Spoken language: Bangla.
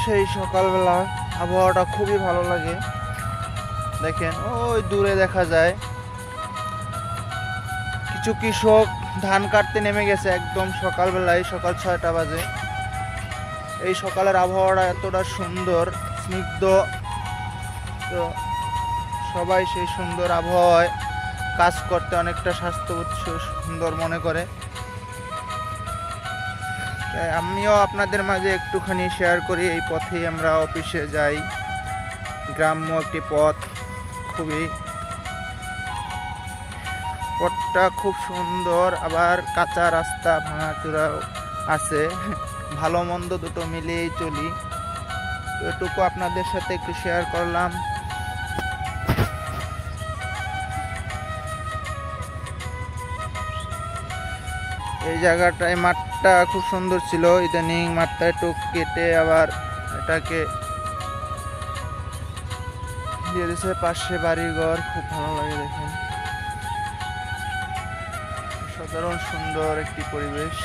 সেই সকালবেলা আবহাওয়াটা খুবই ভালো লাগে। দেখেন ওই দূরে দেখা যায় কিছু কৃষক ধান কাটতে নেমে গেছে একদম সকালবেলায়, সকাল 6টা বাজে। এই সকালের আবহাওয়াটা এতটা সুন্দর স্নিগ্ধ, তো সবাই সেই সুন্দর আবহাওয়ায় কাজ করতে অনেকটা স্বাস্থ্যবোধ সুন্দর মনে করে। আমিও আপনাদের মাঝে একটুখানি শেয়ার করি। এই পথেই আমরা অফিসে যাই, গ্রাম্য একটি পথ, খুবই পথটা খুব সুন্দর, আবার কাঁচা রাস্তা ভাঙাচোরাও আছে, ভালো মন্দ দুটো মিলিয়েই চলি। তো এটুকু আপনাদের সাথে একটু শেয়ার করলাম। এই জায়গাটায় মাঠটা খুব সুন্দর ছিল, ইদানিং মাঠটা একটু কেটে আবার এটাকে দিয়ে দিয়েছে। পাশে বাড়িঘর, খুব ভালো লাগে দেখেন, সাধারণ সুন্দর একটি পরিবেশ।